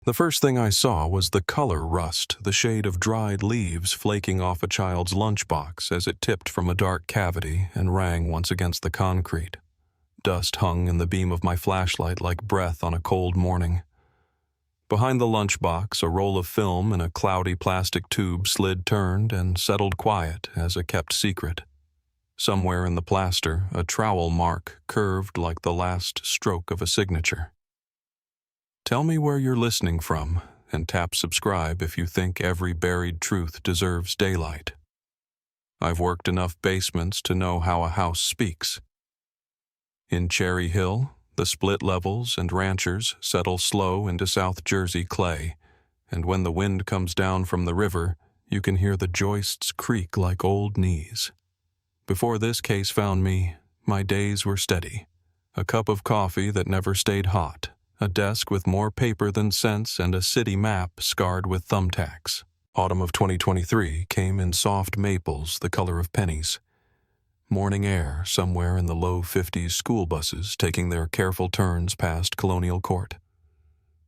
The first thing I saw was the color rust, the shade of dried leaves flaking off a child's lunchbox as it tipped from a dark cavity and rang once against the concrete. Dust hung in the beam of my flashlight like breath on a cold morning. Behind the lunchbox, a roll of film in a cloudy plastic tube slid turned and settled quiet as a kept secret. Somewhere in the plaster, a trowel mark curved like the last stroke of a signature. Tell me where you're listening from, and tap subscribe if you think every buried truth deserves daylight. I've worked enough basements to know how a house speaks. In Cherry Hill, the split levels and ranchers settle slow into South Jersey clay, and when the wind comes down from the river, you can hear the joists creak like old knees. Before this case found me, my days were steady. A cup of coffee that never stayed hot, a desk with more paper than sense, and a city map scarred with thumbtacks. Autumn of 2023 came in soft maples the color of pennies. Morning air somewhere in the low 50s, school buses taking their careful turns past Colonial Court.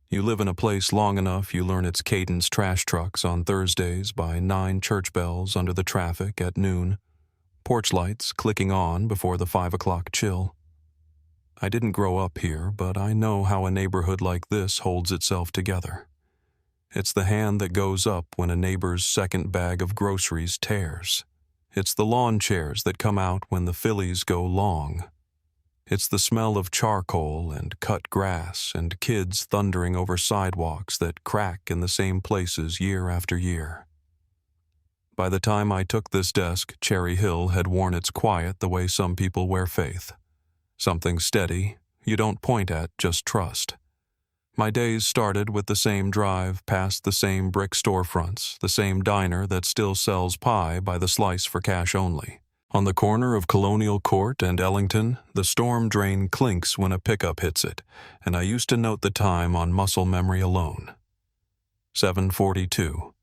You live in a place long enough, you learn its cadence trash trucks on Thursdays by 9 church bells under the traffic at noon, porch lights clicking on before the 5 o'clock chill. I didn't grow up here, but I know how a neighborhood like this holds itself together. It's the hand that goes up when a neighbor's second bag of groceries tears. It's the lawn chairs that come out when the fillies go long. It's the smell of charcoal and cut grass and kids thundering over sidewalks that crack in the same places year after year. By the time I took this desk, Cherry Hill had worn its quiet the way some people wear faith. Something steady, you don't point at, just trust. My days started with the same drive past the same brick storefronts, the same diner that still sells pie by the slice for cash only. On the corner of Colonial Court and Ellington, the storm drain clinks when a pickup hits it, and I used to note the time on muscle memory alone. 7:42.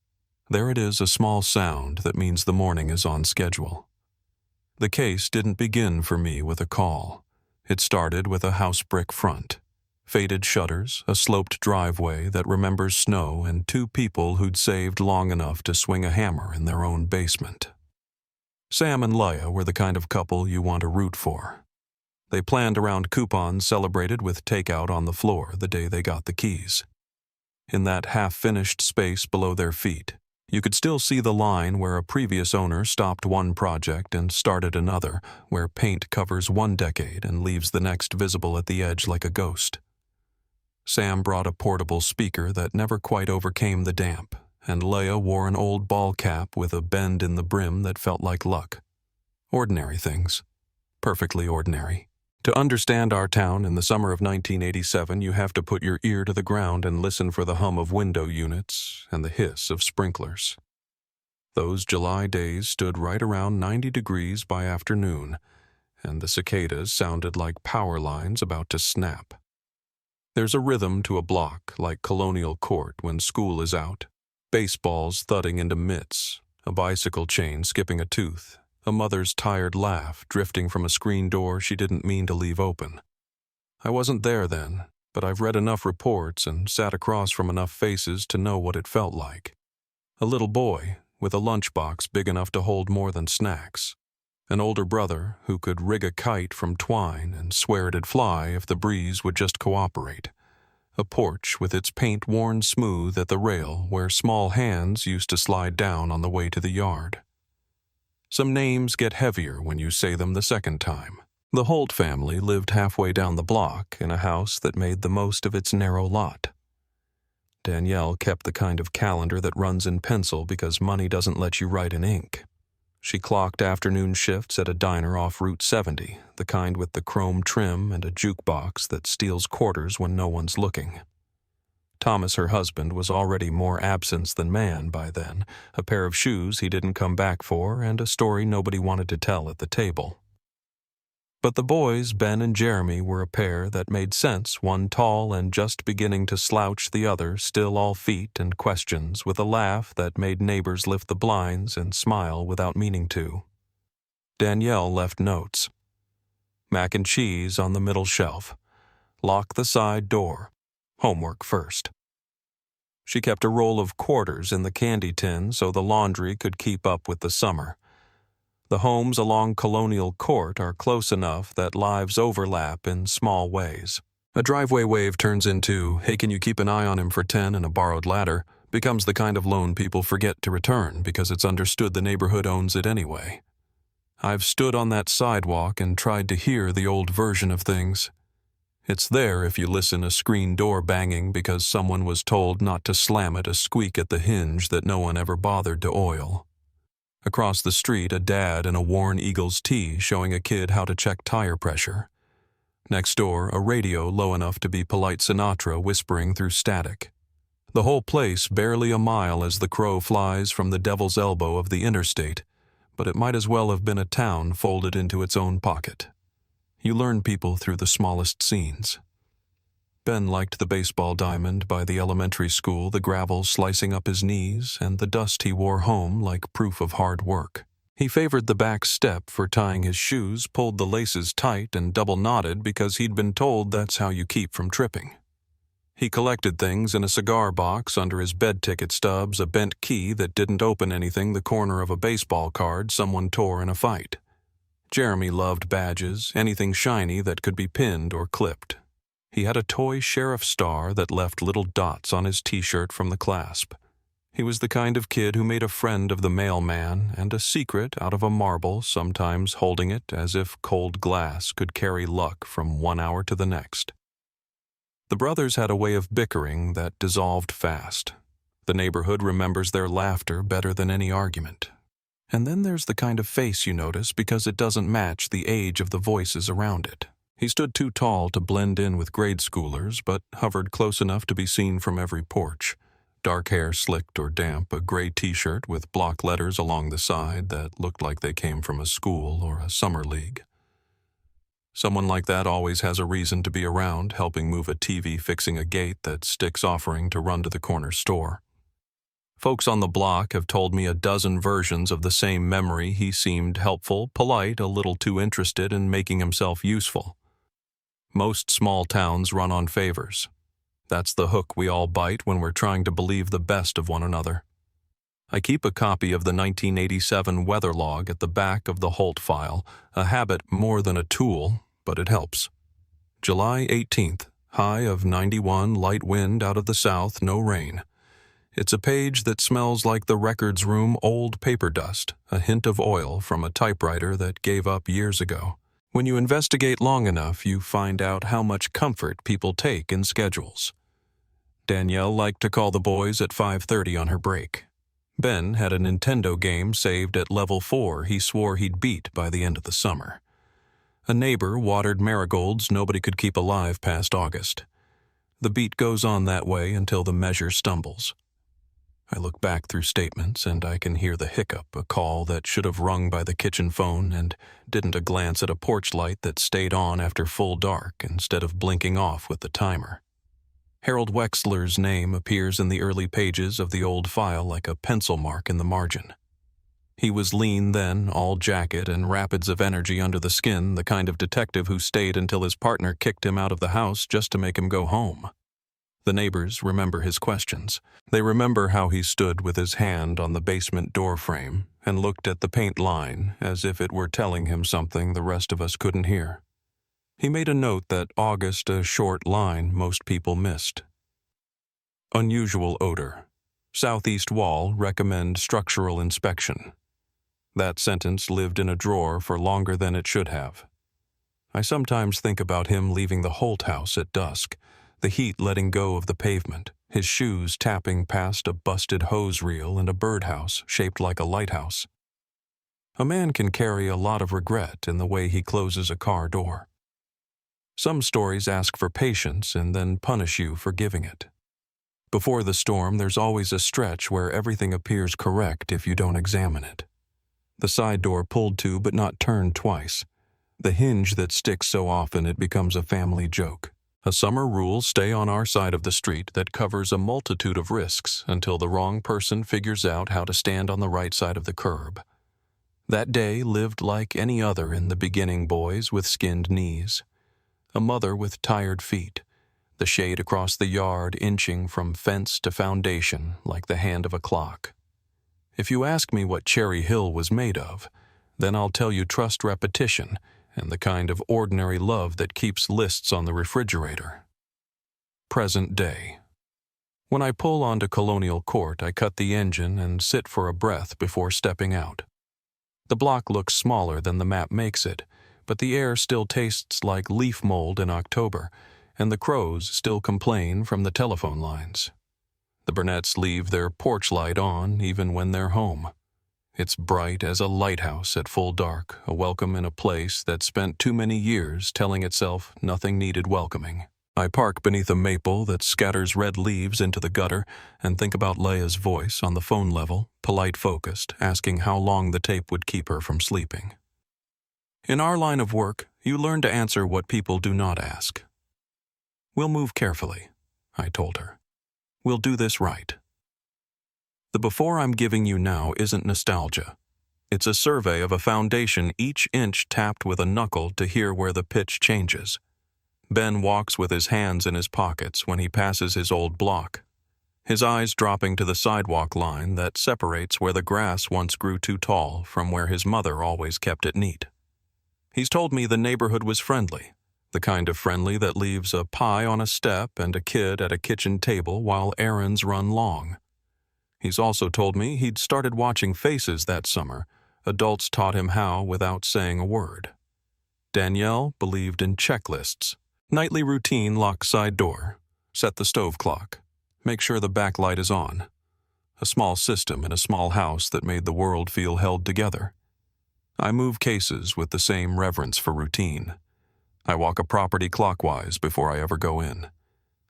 There it is, a small sound that means the morning is on schedule. The case didn't begin for me with a call. It started with a house brick front. Faded shutters, a sloped driveway that remembers snow, and 2 people who'd saved long enough to swing a hammer in their own basement. Sam and Leia were the kind of couple you want to root for. They planned around coupons celebrated with takeout on the floor the day they got the keys. In that half-finished space below their feet, you could still see the line where a previous owner stopped one project and started another, where paint covers one decade and leaves the next visible at the edge like a ghost. Sam brought a portable speaker that never quite overcame the damp, and Leia wore an old ball cap with a bend in the brim that felt like luck. Ordinary things. Perfectly ordinary. To understand our town in the summer of 1987, you have to put your ear to the ground and listen for the hum of window units and the hiss of sprinklers. Those July days stood right around 90 degrees by afternoon, and the cicadas sounded like power lines about to snap. There's a rhythm to a block like Colonial Court when school is out. Baseballs thudding into mitts, a bicycle chain skipping a tooth, a mother's tired laugh drifting from a screen door she didn't mean to leave open. I wasn't there then, but I've read enough reports and sat across from enough faces to know what it felt like. A little boy with a lunchbox big enough to hold more than snacks. An older brother who could rig a kite from twine and swear it'd fly if the breeze would just cooperate. A porch with its paint worn smooth at the rail where small hands used to slide down on the way to the yard. Some names get heavier when you say them the second time. The Holt family lived halfway down the block in a house that made the most of its narrow lot. Danielle kept the kind of calendar that runs in pencil because money doesn't let you write in ink. She clocked afternoon shifts at a diner off Route 70, the kind with the chrome trim and a jukebox that steals quarters when no one's looking. Thomas, her husband, was already more absence than man by then, a pair of shoes he didn't come back for and a story nobody wanted to tell at the table. But the boys, Ben and Jeremy, were a pair that made sense, one tall and just beginning to slouch, the other still all feet and questions, with a laugh that made neighbors lift the blinds and smile without meaning to. Danielle left notes. Mac and cheese on the middle shelf. Lock the side door. Homework first. She kept a roll of quarters in the candy tin so the laundry could keep up with the summer. The homes along Colonial Court are close enough that lives overlap in small ways. A driveway wave turns into, "Hey, can you keep an eye on him for 10 and a borrowed ladder?" becomes the kind of loan people forget to return because it's understood the neighborhood owns it anyway. I've stood on that sidewalk and tried to hear the old version of things. It's there if you listen a screen door banging because someone was told not to slam it, a squeak at the hinge that no one ever bothered to oil. Across the street, a dad in a worn Eagles tee showing a kid how to check tire pressure. Next door, a radio low enough to be polite Sinatra whispering through static. The whole place barely a mile as the crow flies from the devil's elbow of the interstate, but it might as well have been a town folded into its own pocket. You learn people through the smallest scenes. Ben liked the baseball diamond by the elementary school, the gravel slicing up his knees, and the dust he wore home like proof of hard work. He favored the back step for tying his shoes, pulled the laces tight and double-knotted because he'd been told that's how you keep from tripping. He collected things in a cigar box under his bed ticket stubs, a bent key that didn't open anything, the corner of a baseball card someone tore in a fight. Jeremy loved badges, anything shiny that could be pinned or clipped. He had a toy sheriff star that left little dots on his t-shirt from the clasp. He was the kind of kid who made a friend of the mailman and a secret out of a marble, sometimes holding it as if cold glass could carry luck from 1 hour to the next. The brothers had a way of bickering that dissolved fast. The neighborhood remembers their laughter better than any argument. And then there's the kind of face you notice because it doesn't match the age of the voices around it. He stood too tall to blend in with grade schoolers, but hovered close enough to be seen from every porch. Dark hair slicked or damp, a gray t-shirt with block letters along the side that looked like they came from a school or a summer league. Someone like that always has a reason to be around, helping move a TV, fixing a gate that sticks offering to run to the corner store. Folks on the block have told me a dozen versions of the same memory. He seemed helpful, polite, a little too interested in making himself useful. Most small towns run on favors. That's the hook we all bite when we're trying to believe the best of one another. I keep a copy of the 1987 weather log at the back of the Holt file, a habit more than a tool, but it helps. July 18th, high of 91, light wind out of the south, no rain. It's a page that smells like the records room old paper dust, a hint of oil from a typewriter that gave up years ago. When you investigate long enough, you find out how much comfort people take in schedules. Danielle liked to call the boys at 5:30 on her break. Ben had a Nintendo game saved at level 4 he swore he'd beat by the end of the summer. A neighbor watered marigolds nobody could keep alive past August. The beat goes on that way until the measure stumbles. I look back through statements and I can hear the hiccup, a call that should have rung by the kitchen phone and didn't, a glance at a porch light that stayed on after full dark instead of blinking off with the timer. Harold Wexler's name appears in the early pages of the old file like a pencil mark in the margin. He was lean then, all jacket and rapids of energy under the skin, the kind of detective who stayed until his partner kicked him out of the house just to make him go home. The neighbors remember his questions. They remember how he stood with his hand on the basement door frame and looked at the paint line as if it were telling him something the rest of us couldn't hear. He made a note that August, a short line most people missed. Unusual odor. Southeast wall, recommend structural inspection. That sentence lived in a drawer for longer than it should have. I sometimes think about him leaving the Holt house at dusk, the heat letting go of the pavement, his shoes tapping past a busted hose reel and a birdhouse shaped like a lighthouse. A man can carry a lot of regret in the way he closes a car door. Some stories ask for patience and then punish you for giving it. Before the storm, there's always a stretch where everything appears correct if you don't examine it. The side door pulled to but not turned twice. The hinge that sticks so often it becomes a family joke. A summer rule, stay on our side of the street, that covers a multitude of risks until the wrong person figures out how to stand on the right side of the curb. That day lived like any other in the beginning boys with skinned knees. A mother with tired feet. the shade across the yard inching from fence to foundation like the hand of a clock. If you ask me what Cherry Hill was made of, then I'll tell you trust repetition and the kind of ordinary love that keeps lists on the refrigerator. Present day. When I pull onto Colonial Court, I cut the engine and sit for a breath before stepping out. The block looks smaller than the map makes it, but the air still tastes like leaf mold in October, and the crows still complain from the telephone lines. The Burnetts leave their porch light on even when they're home. It's bright as a lighthouse at full dark, a welcome in a place that spent too many years telling itself nothing needed welcoming. I park beneath a maple that scatters red leaves into the gutter and think about Leia's voice on the phone level, polite focused, asking how long the tape would keep her from sleeping. In our line of work, you learn to answer what people do not ask. We'll move carefully, I told her. We'll do this right. The before I'm giving you now isn't nostalgia. It's a survey of a foundation each inch tapped with a knuckle to hear where the pitch changes. Ben walks with his hands in his pockets when he passes his old block, his eyes dropping to the sidewalk line that separates where the grass once grew too tall from where his mother always kept it neat. He's told me the neighborhood was friendly, the kind of friendly that leaves a pie on a step and a kid at a kitchen table while errands run long. He's also told me he'd started watching Faces that summer. Adults taught him how without saying a word. Danielle believed in checklists. Nightly routine: lock side door, set the stove clock, make sure the backlight is on. A small system in a small house that made the world feel held together. I move cases with the same reverence for routine. I walk a property clockwise before I ever go in.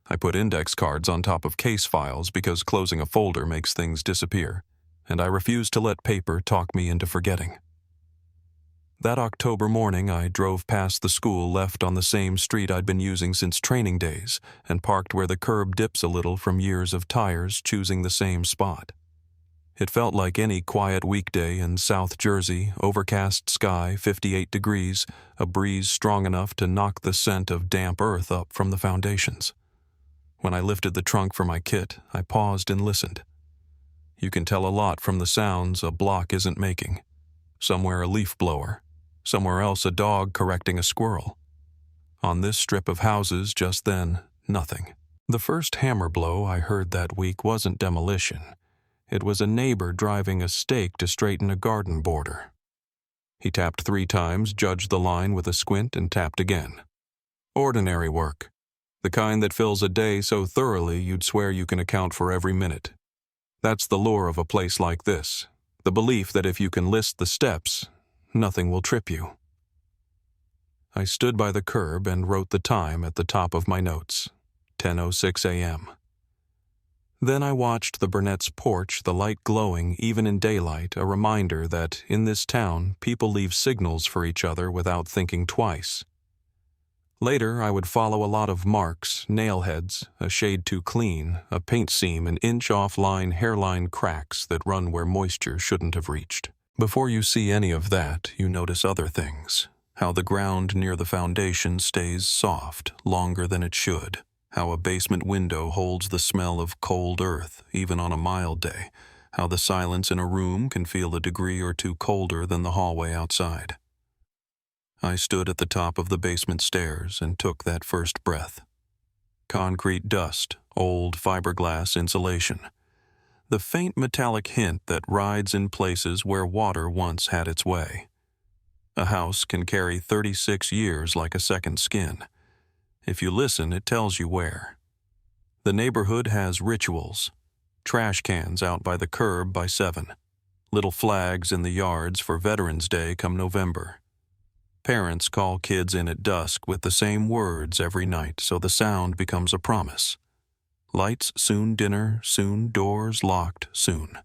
I put index cards on top of case files because closing a folder makes things disappear, and I refuse to let paper talk me into forgetting. That October morning, I drove past the school left on the same street I'd been using since training days and parked where the curb dips a little from years of tires choosing the same spot. It felt like any quiet weekday in South Jersey, overcast sky, 58 degrees, a breeze strong enough to knock the scent of damp earth up from the foundations. When I lifted the trunk for my kit, I paused and listened. You can tell a lot from the sounds a block isn't making. Somewhere a leaf blower. Somewhere else a dog correcting a squirrel. On this strip of houses just then, nothing. The first hammer blow I heard that week wasn't demolition. It was a neighbor driving a stake to straighten a garden border. He tapped 3 times, judged the line with a squint, and tapped again. Ordinary work. The kind that fills a day so thoroughly you'd swear you can account for every minute. That's the lure of a place like this. The belief that if you can list the steps, nothing will trip you. I stood by the curb and wrote the time at the top of my notes, 10:06 a.m. Then I watched the Burnett's porch, the light glowing even in daylight, a reminder that in this town people leave signals for each other without thinking twice. Later, I would follow a lot of marks, nail heads, a shade too clean, a paint seam, and inch off-line hairline cracks that run where moisture shouldn't have reached. Before you see any of that, you notice other things. How the ground near the foundation stays soft longer than it should. How a basement window holds the smell of cold earth, even on a mild day. How the silence in a room can feel a degree or two colder than the hallway outside. I stood at the top of the basement stairs and took that first breath. Concrete dust, old fiberglass insulation. The faint metallic hint that rides in places where water once had its way. A house can carry 36 years like a second skin. If you listen, it tells you where. The neighborhood has rituals. Trash cans out by the curb by 7. Little flags in the yards for Veterans Day come November. Parents call kids in at dusk with the same words every night, so the sound becomes a promise. Lights soon, dinner soon, doors locked soon.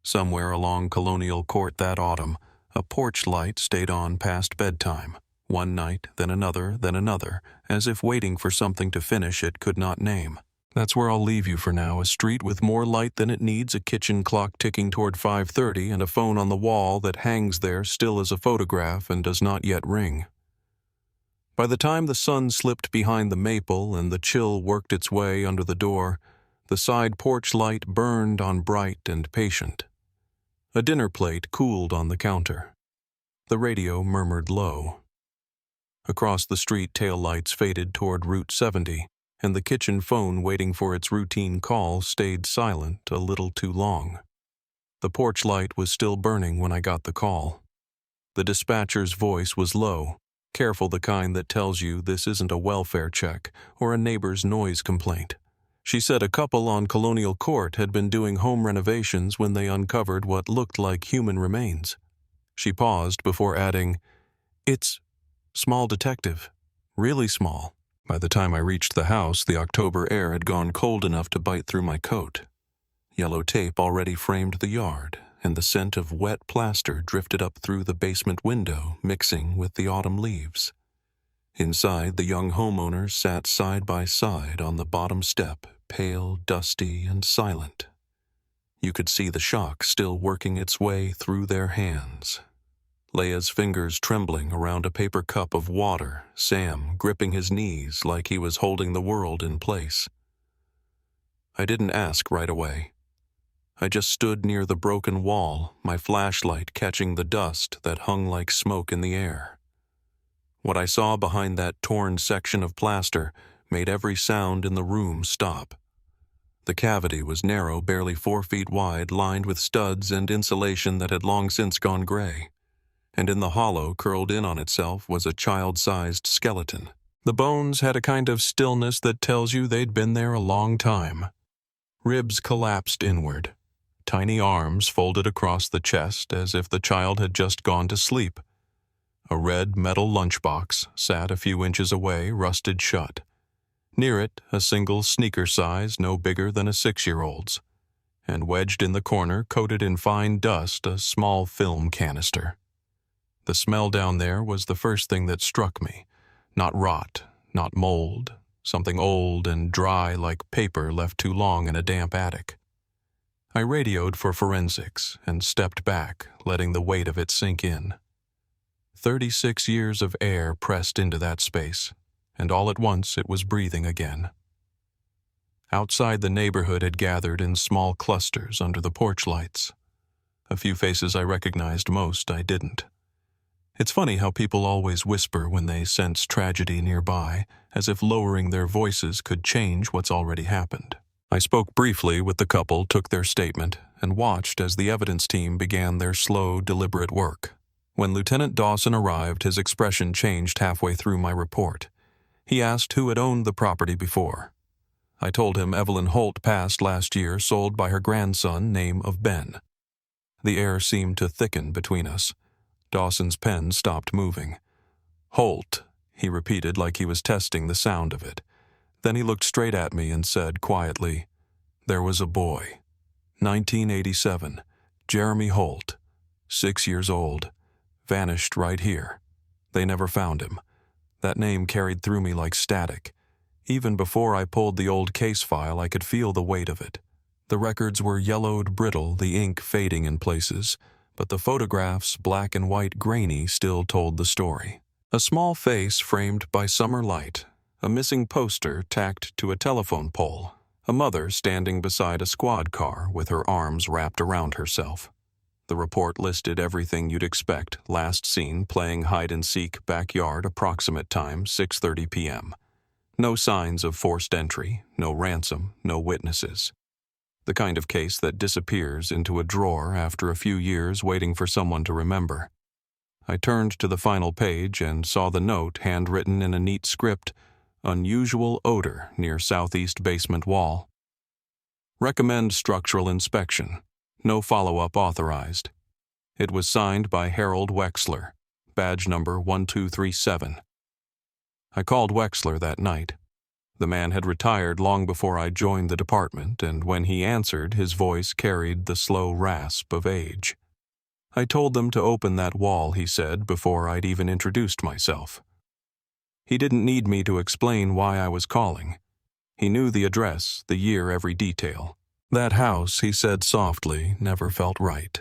Somewhere along Colonial Court that autumn, a porch light stayed on past bedtime. One night, then another, as if waiting for something to finish it could not name. That's where I'll leave you for now, a street with more light than it needs, a kitchen clock ticking toward 5:30, and a phone on the wall that hangs there still as a photograph and does not yet ring. By the time the sun slipped behind the maple and the chill worked its way under the door, the side porch light burned on bright and patient. A dinner plate cooled on the counter. The radio murmured low. Across the street, taillights faded toward Route 70, and the kitchen phone waiting for its routine call stayed silent a little too long. The porch light was still burning when I got the call. The dispatcher's voice was low, careful, the kind that tells you this isn't a welfare check or a neighbor's noise complaint. She said a couple on Colonial Court had been doing home renovations when they uncovered what looked like human remains. She paused before adding, "It's small, detective. Really small." By the time I reached the house, the October air had gone cold enough to bite through my coat. Yellow tape already framed the yard, and the scent of wet plaster drifted up through the basement window, mixing with the autumn leaves. Inside, the young homeowners sat side by side on the bottom step, pale, dusty, and silent. You could see the shock still working its way through their hands. Leia's fingers trembling around a paper cup of water, Sam gripping his knees like he was holding the world in place. I didn't ask right away. I just stood near the broken wall, my flashlight catching the dust that hung like smoke in the air. What I saw behind that torn section of plaster made every sound in the room stop. The cavity was narrow, barely 4 feet wide, lined with studs and insulation that had long since gone gray. And in the hollow, curled in on itself, was a child-sized skeleton. The bones had a kind of stillness that tells you they'd been there a long time. Ribs collapsed inward. Tiny arms folded across the chest as if the child had just gone to sleep. A red metal lunchbox sat a few inches away, rusted shut. Near it, a single sneaker size no bigger than a 6-year-old's. And wedged in the corner, coated in fine dust, a small film canister. The smell down there was the first thing that struck me. Not rot, not mold, something old and dry like paper left too long in a damp attic. I radioed for forensics and stepped back, letting the weight of it sink in. 36 years of air pressed into that space, and all at once it was breathing again. Outside, the neighborhood had gathered in small clusters under the porch lights. A few faces I recognized, most I didn't. It's funny how people always whisper when they sense tragedy nearby, as if lowering their voices could change what's already happened. I spoke briefly with the couple, took their statement, and watched as the evidence team began their slow, deliberate work. When Lieutenant Dawson arrived, his expression changed halfway through my report. He asked who had owned the property before. I told him Evelyn Holt passed last year, sold by her grandson, name of Ben. The air seemed to thicken between us. Dawson's pen stopped moving. "Holt," he repeated like he was testing the sound of it. Then he looked straight at me and said quietly, "There was a boy. 1987. Jeremy Holt. 6 years old. Vanished right here. They never found him." That name carried through me like static. Even before I pulled the old case file, I could feel the weight of it. The records were yellowed brittle, the ink fading in places, but the photographs, black and white grainy, still told the story. A small face framed by summer light, a missing poster tacked to a telephone pole, a mother standing beside a squad car with her arms wrapped around herself. The report listed everything you'd expect. Last seen playing hide-and-seek, backyard, approximate time 6:30 p.m. No signs of forced entry, no ransom, no witnesses. The kind of case that disappears into a drawer after a few years waiting for someone to remember. I turned to the final page and saw the note handwritten in a neat script, "Unusual odor near southeast basement wall. Recommend structural inspection. No follow-up authorized." It was signed by Harold Wexler, badge number 1237. I called Wexler that night. The man had retired long before I joined the department, and when he answered, his voice carried the slow rasp of age. "I told them to open that wall," he said, before I'd even introduced myself. He didn't need me to explain why I was calling. He knew the address, the year, every detail. That house, he said softly, never felt right.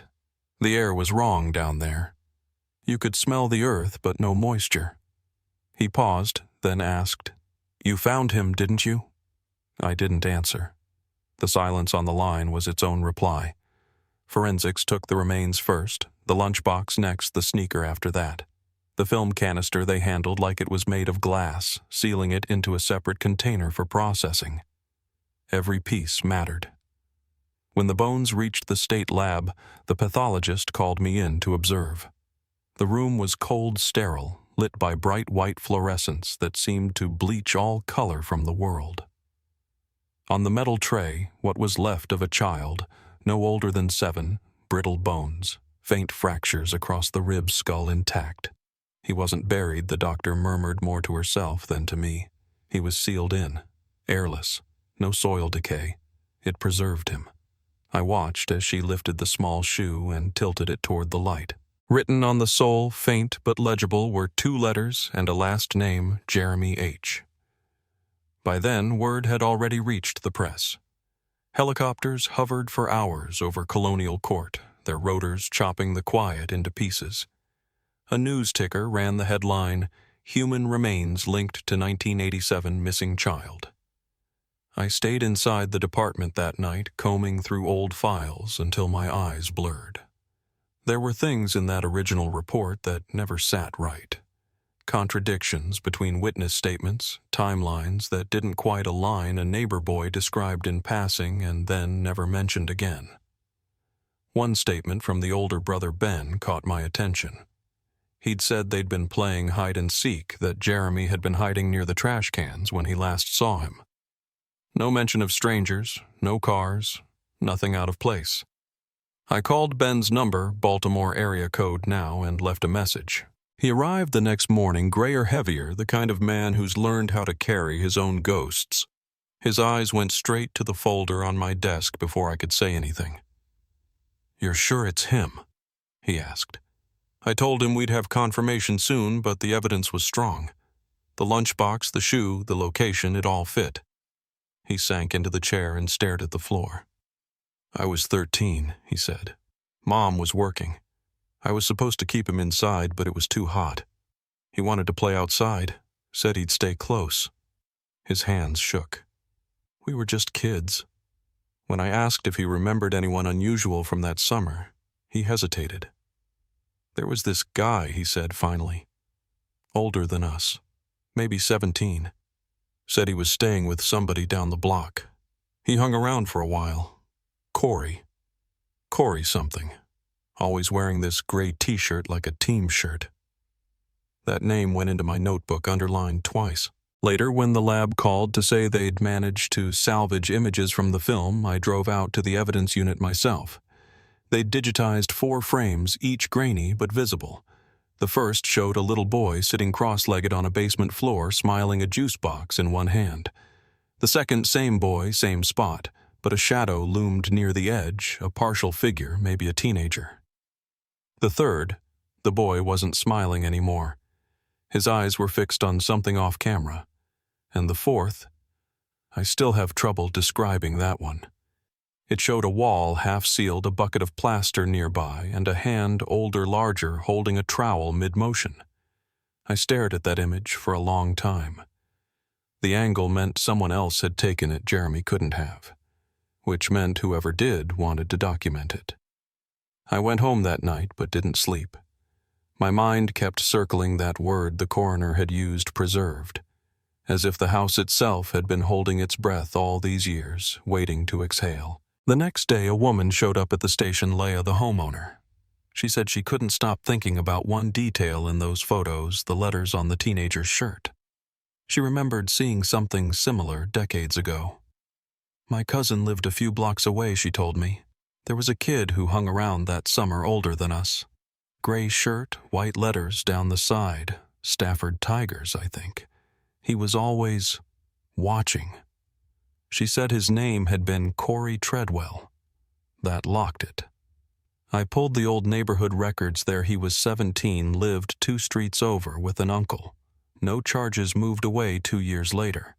The air was wrong down there. You could smell the earth, but no moisture. He paused, then asked, "You found him, didn't you?" I didn't answer. The silence on the line was its own reply. Forensics took the remains first, the lunchbox next, the sneaker after that. The film canister they handled like it was made of glass, sealing it into a separate container for processing. Every piece mattered. When the bones reached the state lab, the pathologist called me in to observe. The room was cold sterile, lit by bright white fluorescence that seemed to bleach all color from the world. On the metal tray, what was left of a child, no older than 7, brittle bones, faint fractures across the rib skull intact. He wasn't buried, the doctor murmured more to herself than to me. He was sealed in, airless, no soil decay. It preserved him. I watched as she lifted the small shoe and tilted it toward the light. Written on the sole, faint but legible, were 2 letters and a last name, Jeremy H. By then, word had already reached the press. Helicopters hovered for hours over Colonial Court, their rotors chopping the quiet into pieces. A news ticker ran the headline, "Human Remains Linked to 1987 Missing Child." I stayed inside the department that night, combing through old files until my eyes blurred. There were things in that original report that never sat right. Contradictions between witness statements, timelines that didn't quite align, a neighbor boy described in passing and then never mentioned again. One statement from the older brother Ben caught my attention. He'd said they'd been playing hide-and-seek, that Jeremy had been hiding near the trash cans when he last saw him. No mention of strangers, no cars, nothing out of place. I called Ben's number, Baltimore area code now, and left a message. He arrived the next morning, grayer heavier, the kind of man who's learned how to carry his own ghosts. His eyes went straight to the folder on my desk before I could say anything. "You're sure it's him?" he asked. I told him we'd have confirmation soon, but the evidence was strong. The lunchbox, the shoe, the location, it all fit. He sank into the chair and stared at the floor. "I was 13, he said. Mom was working. I was supposed to keep him inside, but it was too hot. He wanted to play outside, said he'd stay close." His hands shook. "We were just kids." When I asked if he remembered anyone unusual from that summer, he hesitated. "There was this guy," he said finally. "Older than us, maybe 17. Said he was staying with somebody down the block. He hung around for a while. Corey something. Always wearing this gray t-shirt like a team shirt." That name went into my notebook, underlined twice. Later, when the lab called to say they'd managed to salvage images from the film, I drove out to the evidence unit myself. They'd digitized 4 frames, each grainy but visible. The first showed a little boy sitting cross-legged on a basement floor, smiling a juice box in one hand. The second, same boy, same spot, but a shadow loomed near the edge, a partial figure, maybe a teenager. The third, the boy wasn't smiling anymore. His eyes were fixed on something off camera. And the fourth, I still have trouble describing that one. It showed a wall half-sealed, a bucket of plaster nearby, and a hand, older, larger, holding a trowel mid-motion. I stared at that image for a long time. The angle meant someone else had taken it Jeremy couldn't have, which meant whoever did wanted to document it. I went home that night but didn't sleep. My mind kept circling that word the coroner had used, preserved, as if the house itself had been holding its breath all these years, waiting to exhale. The next day, a woman showed up at the station, Leah, the homeowner. She said she couldn't stop thinking about one detail in those photos, the letters on the teenager's shirt. She remembered seeing something similar decades ago. "My cousin lived a few blocks away," she told me. "There was a kid who hung around that summer older than us. Gray shirt, white letters down the side, Stafford Tigers, I think. He was always watching." She said his name had been Corey Treadwell. That locked it. I pulled the old neighborhood records there. He was 17, lived 2 streets over with an uncle. No charges, moved away 2 years later.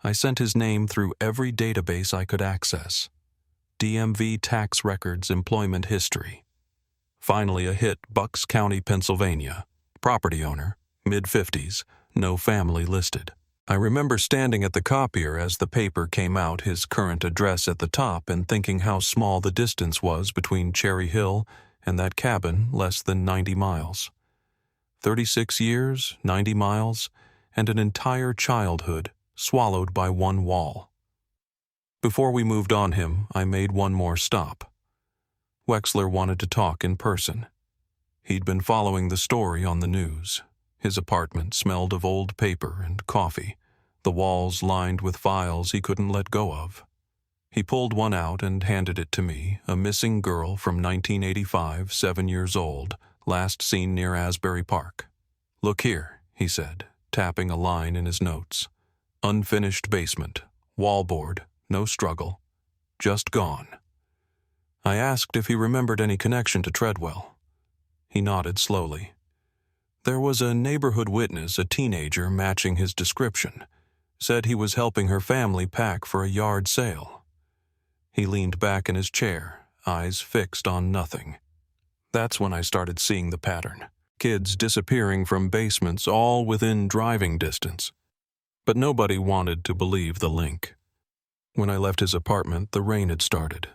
I sent his name through every database I could access. DMV tax records, employment history. Finally a hit, Bucks County, Pennsylvania. Property owner, mid-50s, no family listed. I remember standing at the copier as the paper came out, his current address at the top, and thinking how small the distance was between Cherry Hill and that cabin, less than 90 miles. 36 years, 90 miles, and an entire childhood swallowed by one wall. Before we moved on him, I made one more stop. Wexler wanted to talk in person. He'd been following the story on the news. His apartment smelled of old paper and coffee, the walls lined with files he couldn't let go of. He pulled one out and handed it to me, a missing girl from 1985, 7 years old, last seen near Asbury Park. "Look here," he said, tapping a line in his notes. "Unfinished basement, wallboard, no struggle, just gone." I asked if he remembered any connection to Treadwell. He nodded slowly. There was a neighborhood witness, a teenager, matching his description. Said he was helping her family pack for a yard sale. He leaned back in his chair, eyes fixed on nothing. That's when I started seeing the pattern. Kids disappearing from basements all within driving distance. But nobody wanted to believe the link. When I left his apartment, the rain had started.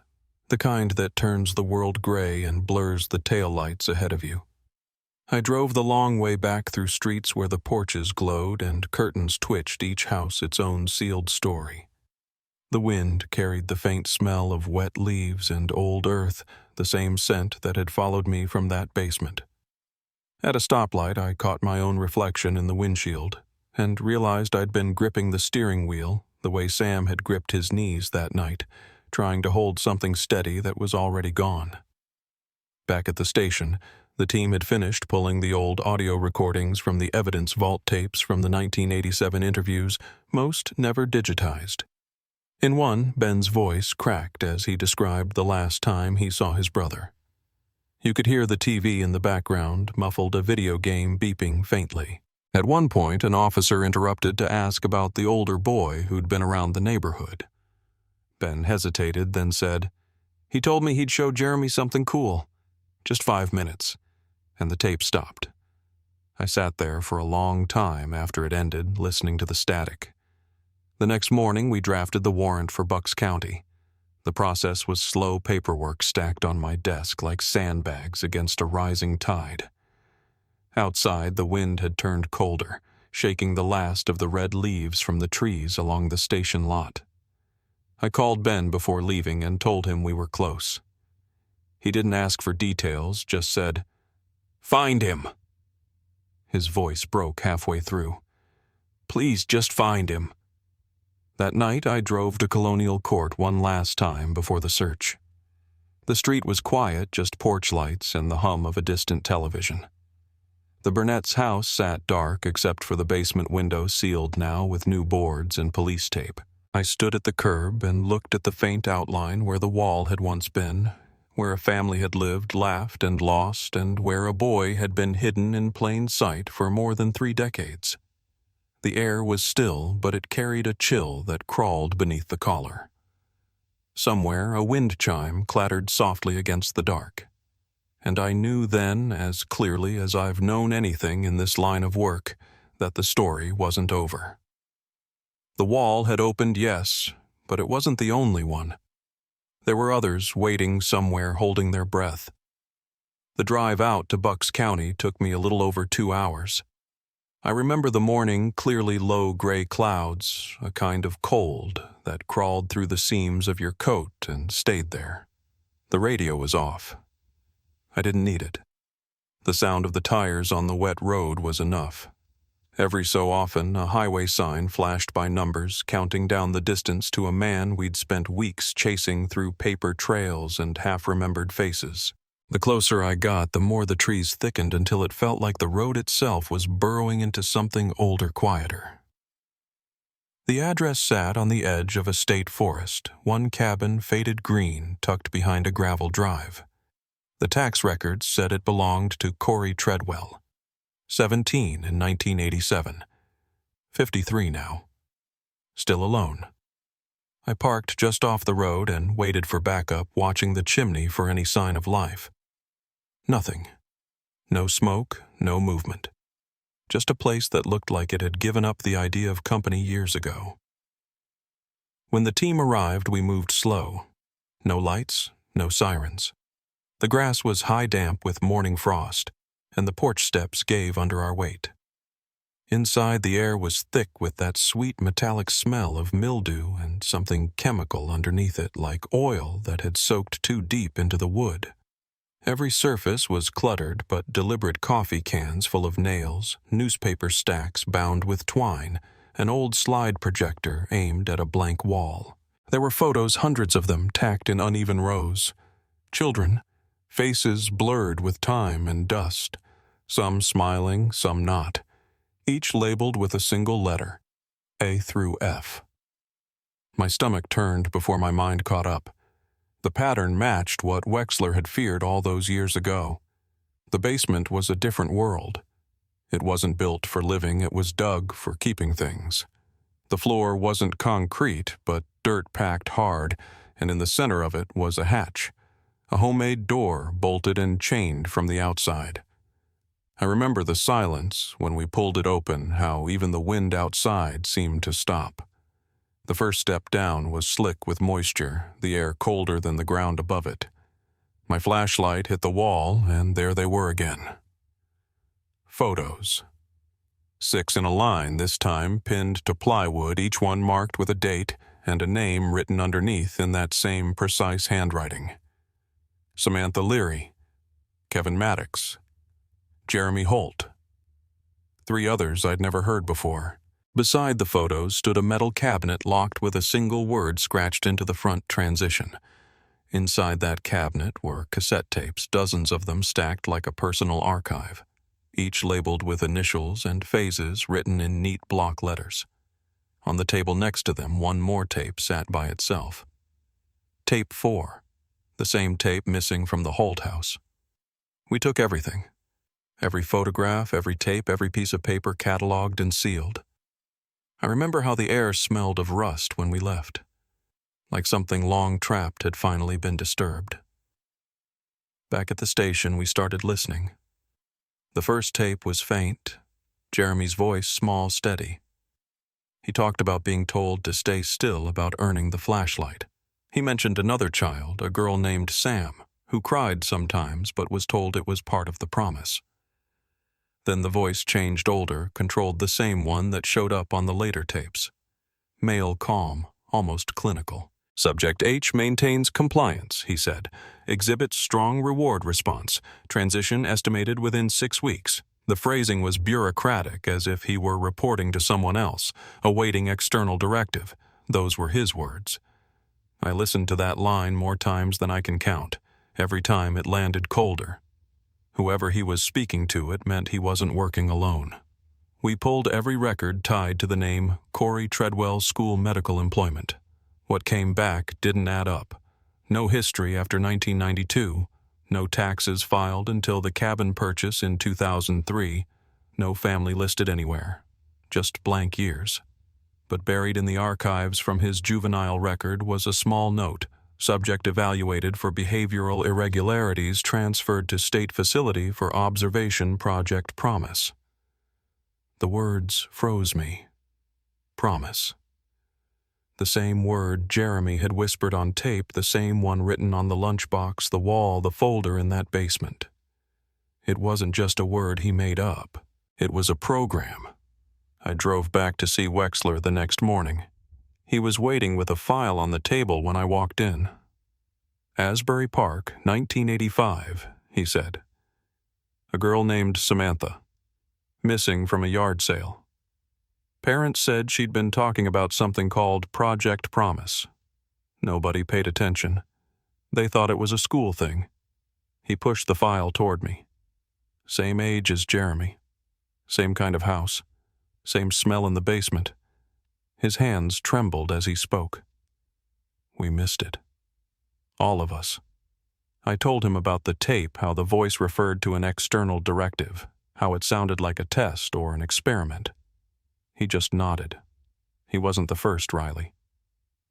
The kind that turns the world gray and blurs the taillights ahead of you. I drove the long way back through streets where the porches glowed and curtains twitched, each house its own sealed story. The wind carried the faint smell of wet leaves and old earth, the same scent that had followed me from that basement. At a stoplight, I caught my own reflection in the windshield and realized I'd been gripping the steering wheel the way Sam had gripped his knees that night, trying to hold something steady that was already gone. Back at the station, the team had finished pulling the old audio recordings from the evidence vault tapes from the 1987 interviews, most never digitized. In one, Ben's voice cracked as he described the last time he saw his brother. You could hear the TV in the background muffled a video game beeping faintly. At one point, an officer interrupted to ask about the older boy who'd been around the neighborhood. Ben hesitated, then said, "He told me he'd show Jeremy something cool. Just 5 minutes." And the tape stopped. I sat there for a long time after it ended, listening to the static. The next morning, we drafted the warrant for Bucks County. The process was slow paperwork stacked on my desk like sandbags against a rising tide. Outside, the wind had turned colder, shaking the last of the red leaves from the trees along the station lot. I called Ben before leaving and told him we were close. He didn't ask for details, just said, "Find him." His voice broke halfway through. "Please just find him." That night, I drove to Colonial Court one last time before the search. The street was quiet, just porch lights and the hum of a distant television. The Burnett's house sat dark except for the basement window sealed now with new boards and police tape. I stood at the curb and looked at the faint outline where the wall had once been, where a family had lived, laughed, and lost, and where a boy had been hidden in plain sight for more than 3 decades. The air was still, but it carried a chill that crawled beneath the collar. Somewhere, a wind chime clattered softly against the dark. And I knew then, as clearly as I've known anything in this line of work, that the story wasn't over. The wall had opened, yes, but it wasn't the only one. There were others waiting somewhere, holding their breath. The drive out to Bucks County took me a little over 2 hours. I remember the morning, clearly low gray clouds, a kind of cold that crawled through the seams of your coat and stayed there. The radio was off. I didn't need it. The sound of the tires on the wet road was enough. Every so often, a highway sign flashed by numbers, counting down the distance to a man we'd spent weeks chasing through paper trails and half-remembered faces. The closer I got, the more the trees thickened until it felt like the road itself was burrowing into something older, quieter. The address sat on the edge of a state forest, one cabin faded green tucked behind a gravel drive. The tax records said it belonged to Corey Treadwell. 17 in 1987. 53 now. Still alone. I parked just off the road and waited for backup, watching the chimney for any sign of life. Nothing. No smoke, no movement. just a place that looked like it had given up the idea of company years ago. When the team arrived, we moved slow. No lights, no sirens. The grass was high damp with morning frost, and the porch steps gave under our weight. Inside, the air was thick with that sweet metallic smell of mildew and something chemical underneath it, like oil that had soaked too deep into the wood. Every surface was cluttered but deliberate: coffee cans full of nails, newspaper stacks bound with twine, an old slide projector aimed at a blank wall. There were photos, hundreds of them, tacked in uneven rows. Children, faces blurred with time and dust, some smiling, some not, each labeled with a single letter, A through F. My stomach turned before my mind caught up. The pattern matched what Wexler had feared all those years ago. The basement was a different world. It wasn't built for living, it was dug for keeping things. The floor wasn't concrete, but dirt packed hard, and in the center of it was a hatch, a homemade door bolted and chained from the outside. I remember the silence when we pulled it open, how even the wind outside seemed to stop. The first step down was slick with moisture, the air colder than the ground above it. My flashlight hit the wall, and there they were again. Photos. 6 in a line this time, pinned to plywood, each one marked with a date and a name written underneath in that same precise handwriting. Samantha Leary, Kevin Maddox, Jeremy Holt. 3 others I'd never heard before. Beside the photos stood a metal cabinet locked with a single word scratched into the front transition. Inside that cabinet were cassette tapes, dozens of them stacked like a personal archive, each labeled with initials and phases written in neat block letters. On the table next to them, one more tape sat by itself. Tape 4, the same tape missing from the Holt house. We took everything. Every photograph, every tape, every piece of paper cataloged and sealed. I remember how the air smelled of rust when we left, like something long trapped had finally been disturbed. Back at the station, we started listening. The first tape was faint, Jeremy's voice small, steady. He talked about being told to stay still about earning the flashlight. He mentioned another child, a girl named Sam, who cried sometimes but was told it was part of the promise. Then the voice changed older, controlled the same one that showed up on the later tapes. Male calm, almost clinical. Subject H maintains compliance, he said. Exhibits strong reward response. Transition estimated within 6 weeks. The phrasing was bureaucratic, as if he were reporting to someone else, awaiting external directive. Those were his words. I listened to that line more times than I can count. Every time it landed colder. Whoever he was speaking to, it meant he wasn't working alone. We pulled every record tied to the name Corey Treadwell School Medical Employment. What came back didn't add up. No history after 1992, no taxes filed until the cabin purchase in 2003, no family listed anywhere, just blank years. But buried in the archives from his juvenile record was a small note, subject evaluated for behavioral irregularities, transferred to state facility for observation, Project Promise. The words froze me. Promise. The same word Jeremy had whispered on tape, the same one written on the lunchbox, the wall, the folder in that basement. It wasn't just a word he made up. It was a program. I drove back to see Wexler the next morning. He was waiting with a file on the table when I walked in. Asbury Park, 1985, he said. A girl named Samantha. Missing from a yard sale. Parents said she'd been talking about something called Project Promise. Nobody paid attention. They thought it was a school thing. He pushed the file toward me. Same age as Jeremy. Same kind of house. Same smell in the basement. His hands trembled as he spoke. We missed it. All of us. I told him about the tape, how the voice referred to an external directive, how it sounded like a test or an experiment. He just nodded. He wasn't the first, Riley.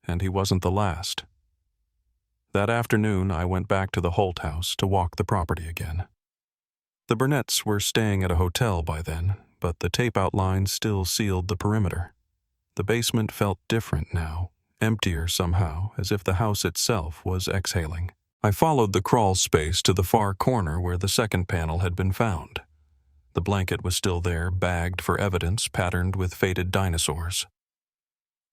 And he wasn't the last. That afternoon, I went back to the Holt house to walk the property again. The Burnett's were staying at a hotel by then, but the tape outline still sealed the perimeter. The basement felt different now, emptier somehow, as if the house itself was exhaling. I followed the crawl space to the far corner where the second panel had been found. The blanket was still there, bagged for evidence, patterned with faded dinosaurs.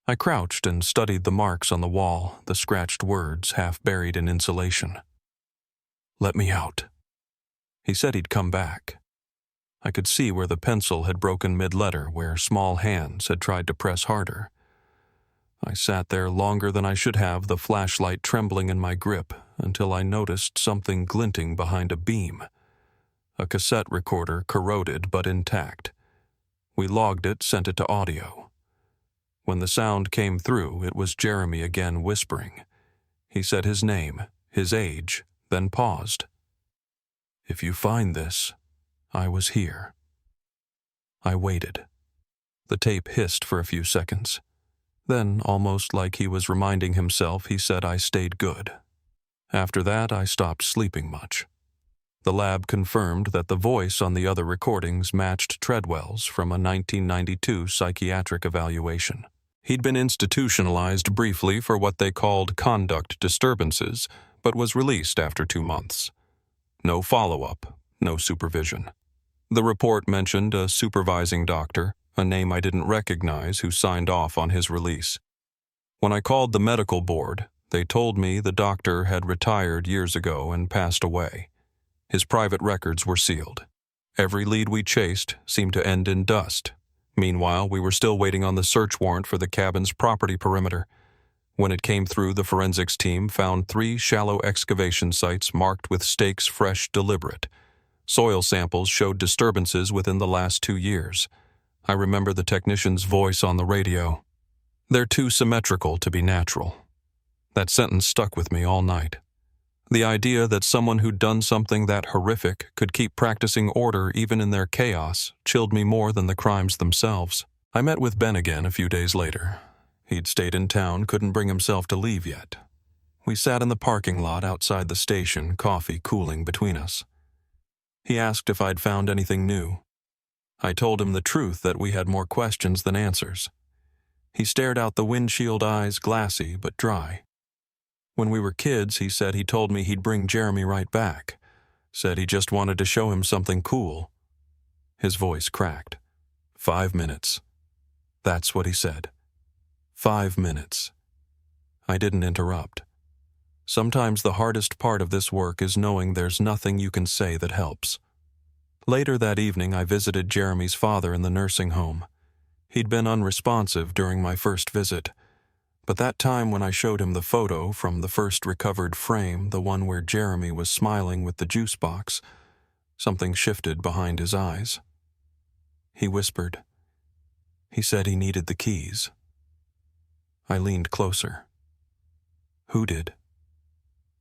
I crouched and studied the marks on the wall, the scratched words half buried in insulation. "Let me out." He said he'd come back. I could see where the pencil had broken mid-letter, where small hands had tried to press harder. I sat there longer than I should have, the flashlight trembling in my grip, until I noticed something glinting behind a beam. A cassette recorder, corroded but intact. We logged it, sent it to audio. When the sound came through, it was Jeremy again whispering. He said his name, his age, then paused. "If you find this, I was here." I waited. The tape hissed for a few seconds. Then, almost like he was reminding himself, he said I stayed good. After that, I stopped sleeping much. The lab confirmed that the voice on the other recordings matched Treadwell's from a 1992 psychiatric evaluation. He'd been institutionalized briefly for what they called conduct disturbances, but was released after 2 months. No follow-up, no supervision. The report mentioned a supervising doctor, a name I didn't recognize, who signed off on his release. When I called the medical board, they told me the doctor had retired years ago and passed away. His private records were sealed. Every lead we chased seemed to end in dust. Meanwhile, we were still waiting on the search warrant for the cabin's property perimeter. When it came through, the forensics team found 3 shallow excavation sites marked with stakes fresh, deliberate. Soil samples showed disturbances within the last 2 years. I remember the technician's voice on the radio. "They're too symmetrical to be natural." That sentence stuck with me all night. The idea that someone who'd done something that horrific could keep practicing order even in their chaos chilled me more than the crimes themselves. I met with Ben again a few days later. He'd stayed in town, couldn't bring himself to leave yet. We sat in the parking lot outside the station, coffee cooling between us. He asked if I'd found anything new. I told him the truth, that we had more questions than answers. He stared out the windshield, eyes glassy but dry. When we were kids, he said he told me he'd bring Jeremy right back. Said he just wanted to show him something cool. His voice cracked. 5 minutes. That's what he said. 5 minutes. I didn't interrupt. Sometimes the hardest part of this work is knowing there's nothing you can say that helps. Later that evening, I visited Jeremy's father in the nursing home. He'd been unresponsive during my first visit, but that time when I showed him the photo from the first recovered frame, the one where Jeremy was smiling with the juice box, something shifted behind his eyes. He whispered. He said he needed the keys. I leaned closer. Who did?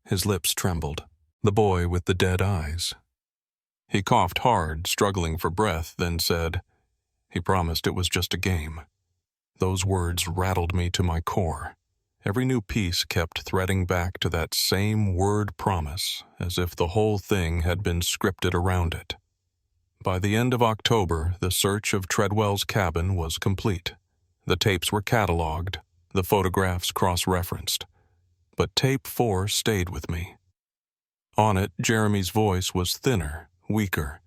His lips trembled. The boy with the dead eyes. He coughed hard, struggling for breath, then said, "He promised it was just a game." Those words rattled me to my core. Every new piece kept threading back to that same word promise, as if the whole thing had been scripted around it. By the end of October, the search of Treadwell's cabin was complete. The tapes were cataloged, the photographs cross-referenced. But tape 4 stayed with me. On it, Jeremy's voice was thinner, weaker.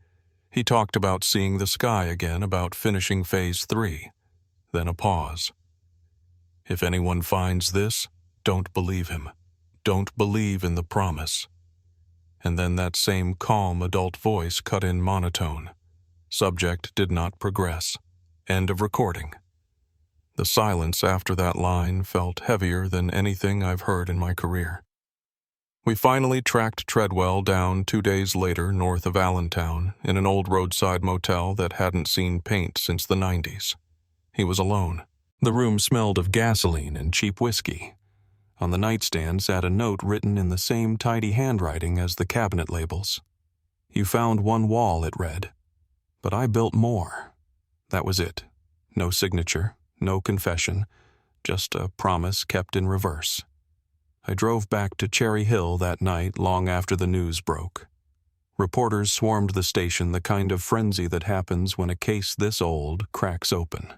He talked about seeing the sky again, about finishing Phase 3. Then a pause. "If anyone finds this, don't believe him. Don't believe in the promise." And then that same calm adult voice cut in monotone. Subject did not progress. End of recording. The silence after that line felt heavier than anything I've heard in my career. We finally tracked Treadwell down 2 days later north of Allentown in an old roadside motel that hadn't seen paint since the 90s. He was alone. The room smelled of gasoline and cheap whiskey. On the nightstand sat a note written in the same tidy handwriting as the cabinet labels. "You found one wall," it read. "But I built more." That was it. No signature, no confession, just a promise kept in reverse. I drove back to Cherry Hill that night long after the news broke. Reporters swarmed the station, the kind of frenzy that happens when a case this old cracks open.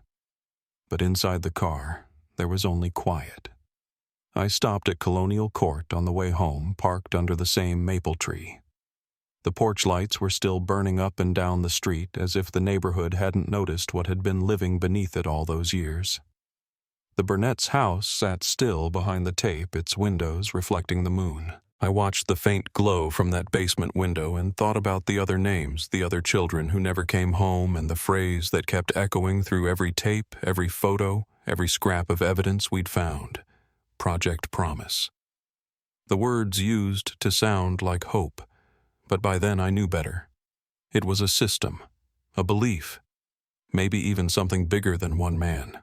But inside the car, there was only quiet. I stopped at Colonial Court on the way home, parked under the same maple tree. The porch lights were still burning up and down the street as if the neighborhood hadn't noticed what had been living beneath it all those years. The Burnett's house sat still behind the tape, its windows reflecting the moon. I watched the faint glow from that basement window and thought about the other names, the other children who never came home, and the phrase that kept echoing through every tape, every photo, every scrap of evidence we'd found. Project Promise. The words used to sound like hope, but by then I knew better. It was a system, a belief, maybe even something bigger than one man.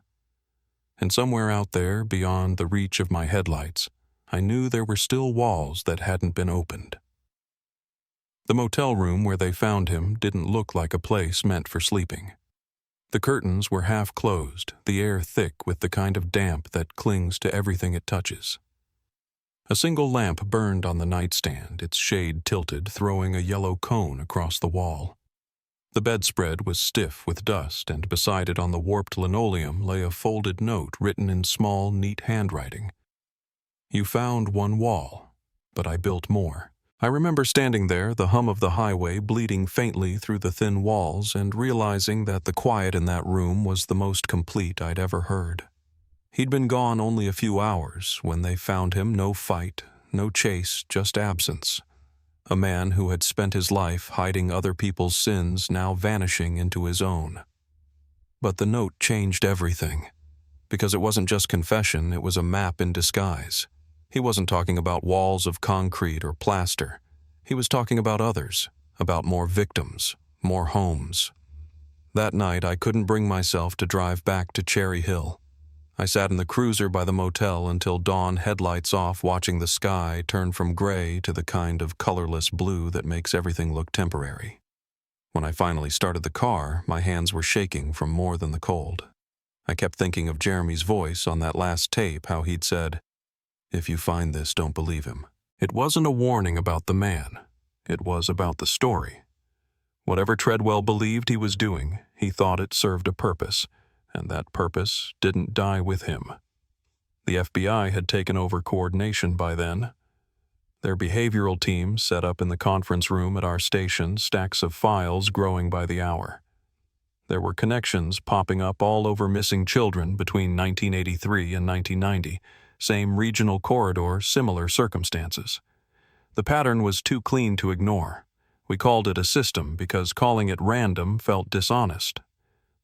And somewhere out there, beyond the reach of my headlights, I knew there were still walls that hadn't been opened. The motel room where they found him didn't look like a place meant for sleeping. The curtains were half closed, the air thick with the kind of damp that clings to everything it touches. A single lamp burned on the nightstand, its shade tilted, throwing a yellow cone across the wall. The bedspread was stiff with dust, and beside it on the warped linoleum lay a folded note written in small, neat handwriting. You found one wall, but I built more. I remember standing there, the hum of the highway bleeding faintly through the thin walls, and realizing that the quiet in that room was the most complete I'd ever heard. He'd been gone only a few hours. When they found him, no fight, no chase, just absence. A man who had spent his life hiding other people's sins, now vanishing into his own. But the note changed everything, because it wasn't just confession, it was a map in disguise. He wasn't talking about walls of concrete or plaster. He was talking about others, about more victims, more homes. That night, I couldn't bring myself to drive back to Cherry Hill. I sat in the cruiser by the motel until dawn, headlights off, watching the sky turn from gray to the kind of colorless blue that makes everything look temporary. When I finally started the car, my hands were shaking from more than the cold. I kept thinking of Jeremy's voice on that last tape, how he'd said, "If you find this, don't believe him." It wasn't a warning about the man. It was about the story. Whatever Treadwell believed he was doing, he thought it served a purpose, and that purpose didn't die with him. The FBI had taken over coordination by then. Their behavioral team set up in the conference room at our station, stacks of files growing by the hour. There were connections popping up all over missing children between 1983 and 1990, same regional corridor, similar circumstances. The pattern was too clean to ignore. We called it a system because calling it random felt dishonest.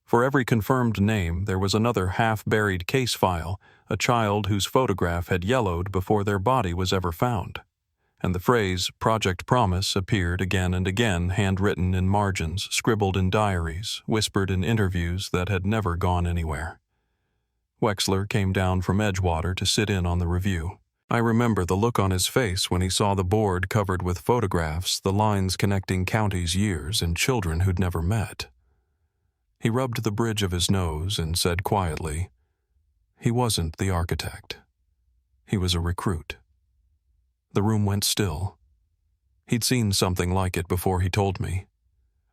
For every confirmed name, there was another half-buried case file, a child whose photograph had yellowed before their body was ever found. And the phrase Project Promise appeared again and again, handwritten in margins, scribbled in diaries, whispered in interviews that had never gone anywhere. Wexler came down from Edgewater to sit in on the review. I remember the look on his face when he saw the board covered with photographs, the lines connecting counties' years and children who'd never met. He rubbed the bridge of his nose and said quietly, "He wasn't the architect. He was a recruit." The room went still. He'd seen something like it before he told me.